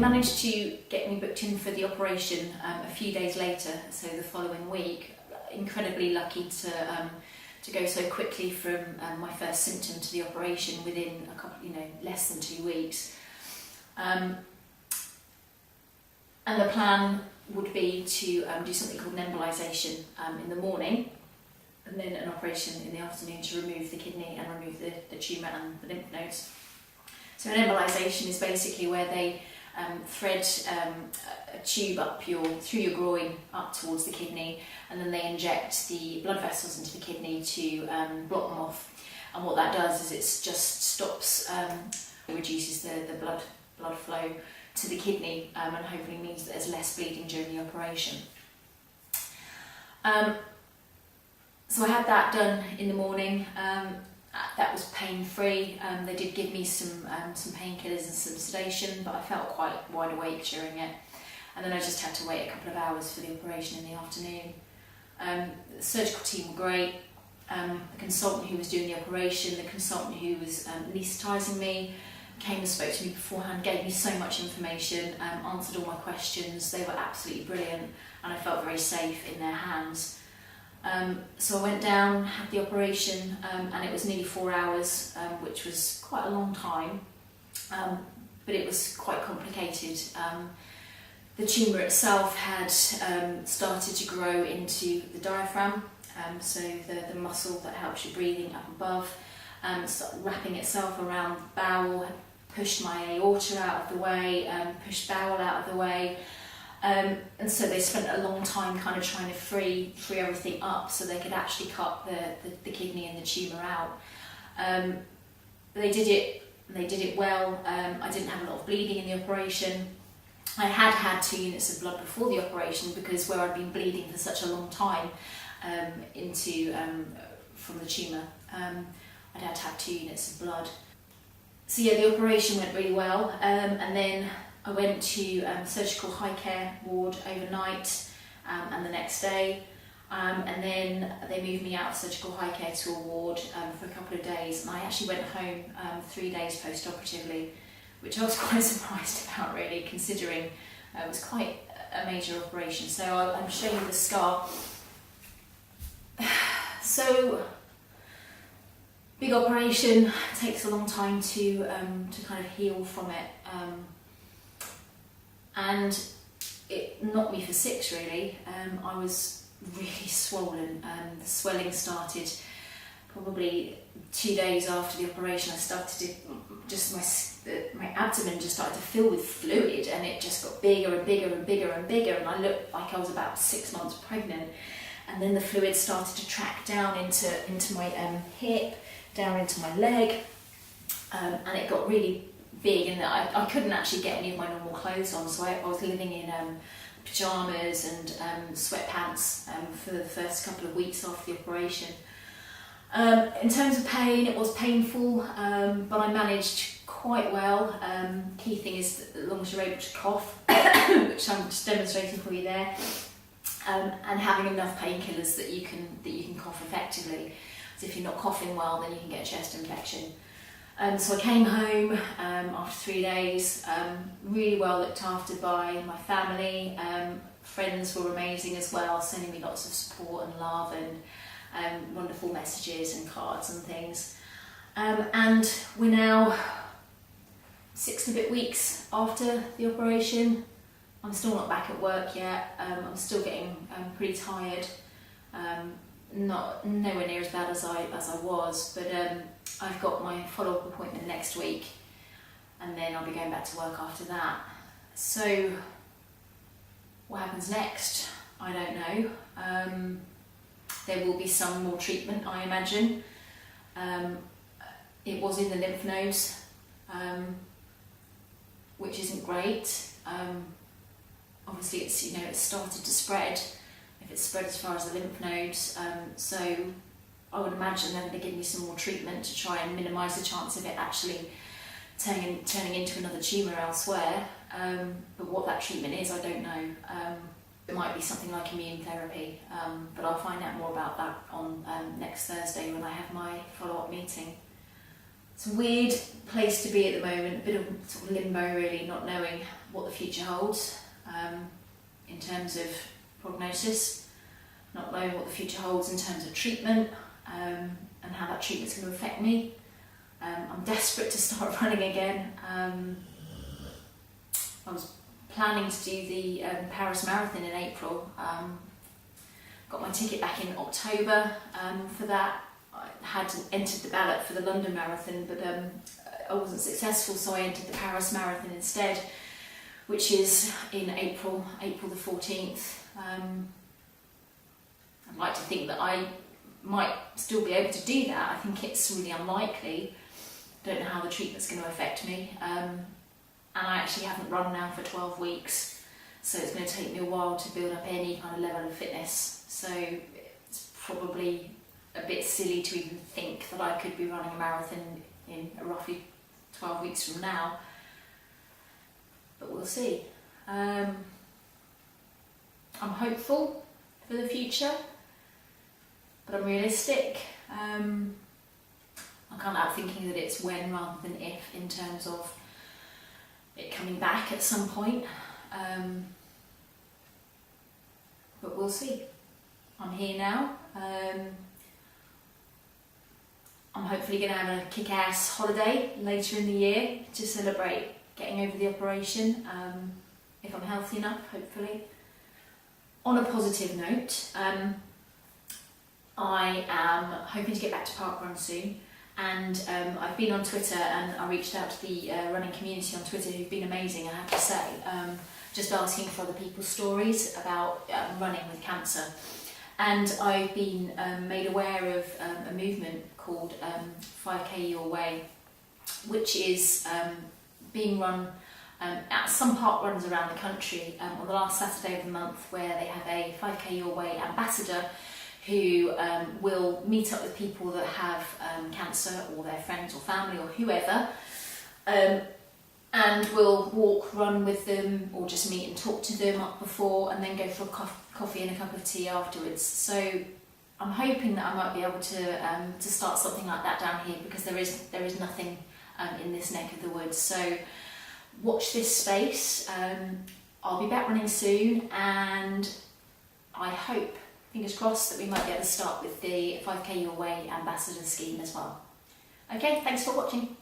managed to get me booked in for the operation a few days later, so the following week. Incredibly lucky to go so quickly from my first symptom to the operation within a couple, less than 2 weeks. And the plan would be to do something called an embolization in the morning, and then an operation in the afternoon to remove the kidney and remove the tumour and the lymph nodes. So an embolization is basically where they thread a tube through your groin up towards the kidney, and then they inject the blood vessels into the kidney to block them off. And what that does is it just stops, reduces the blood flow to the kidney, and hopefully means that there's less bleeding during the operation. So I had that done in the morning. That was pain-free. They did give me some painkillers and some sedation, but I felt quite wide awake during it. And then I just had to wait a couple of hours for the operation in the afternoon. The surgical team were great. The consultant who was doing the operation, the consultant who was anaesthetising me, came and spoke to me beforehand, gave me so much information, answered all my questions. They were absolutely brilliant, and I felt very safe in their hands. So I went down, had the operation, and it was nearly 4 hours, which was quite a long time, but it was quite complicated. The tumour itself had started to grow into the diaphragm, so the muscle that helps you breathing up above, started wrapping itself around the bowel, pushed my aorta out of the way, pushed bowel out of the way. And so they spent a long time kind of trying to free everything up so they could actually cut the kidney and the tumour out. They did it well. I didn't have a lot of bleeding in the operation. I had 2 units of blood before the operation, because where I'd been bleeding for such a long time from the tumour, I'd had to have 2 units of blood. So yeah, the operation went really well, and then I went to surgical high care ward overnight and the next day, and then they moved me out of surgical high care to a ward for a couple of days, and I actually went home 3 days post-operatively, which I was quite surprised about, really, considering it was quite a major operation. So I'm showing you the scar. So big operation, takes a long time to kind of heal from it. And it knocked me for 6, really. I was really swollen. The swelling started probably 2 days after the operation. I started to, my abdomen just started to fill with fluid, and it just got bigger and bigger and bigger and bigger, and I looked like I was about 6 months pregnant. And then the fluid started to track down into my hip, down into my leg, and it got really big, and I couldn't actually get any of my normal clothes on, so I was living in pyjamas and sweatpants for the first couple of weeks after the operation. In terms of pain, it was painful, but I managed quite well. Key thing is that as long as you're able to cough, which I'm just demonstrating for you there, and having enough painkillers that you can cough effectively. So if you're not coughing well, then you can get a chest infection. So I came home after 3 days, really well looked after by my family. Friends were amazing as well, sending me lots of support and love and wonderful messages and cards and things. And we're now 6 and a bit weeks after the operation. I'm still not back at work yet. I'm still getting pretty tired. Nowhere near as bad as I was, but I've got my follow-up appointment next week, and then I'll be going back to work after that. So what happens next? I don't know. There will be some more treatment, I imagine. It was in the lymph nodes, which isn't great. Obviously it's started to spread. If it's spread as far as the lymph nodes, so I would imagine they're going to give me some more treatment to try and minimise the chance of it actually turning into another tumour elsewhere. But what that treatment is, I don't know. It might be something like immune therapy, but I'll find out more about that on next Thursday when I have my follow-up meeting. It's a weird place to be at the moment, a bit of sort of limbo really, not knowing what the future holds in terms of prognosis, not knowing what the future holds in terms of treatment and how that treatment's going to affect me. I'm desperate to start running again. I was planning to do the Paris Marathon in April. Got my ticket back in October for that. I had entered the ballot for the London Marathon, but I wasn't successful, so I entered the Paris Marathon instead, which is in April the 14th. I'd like to think that I might still be able to do that. I think it's really unlikely. Don't know how the treatment's going to affect me. And I actually haven't run now for 12 weeks, so it's going to take me a while to build up any kind of level of fitness. So it's probably a bit silly to even think that I could be running a marathon in roughly 12 weeks from now. But we'll see. I'm hopeful for the future, but I'm realistic. I can't help thinking that it's when rather than if in terms of it coming back at some point. But we'll see. I'm here now. I'm hopefully going to have a kick-ass holiday later in the year to celebrate getting over the operation, if I'm healthy enough, hopefully. On a positive note, I am hoping to get back to parkrun soon, and I've been on Twitter and I reached out to the running community on Twitter, who've been amazing, I have to say, just asking for other people's stories about running with cancer. And I've been made aware of a movement called 5K Your Way, which is being run at some park runs around the country on the last Saturday of the month, where they have a 5K Your Way ambassador who will meet up with people that have cancer, or their friends or family or whoever, and will walk, run with them, or just meet and talk to them up before, and then go for a coffee and a cup of tea afterwards. So I'm hoping that I might be able to start something like that down here, because there is nothing in this neck of the woods. So watch this space. I'll be back running soon, and I hope, fingers crossed, that we might be able to start with the 5K Your Way ambassador scheme as well. Okay, thanks for watching.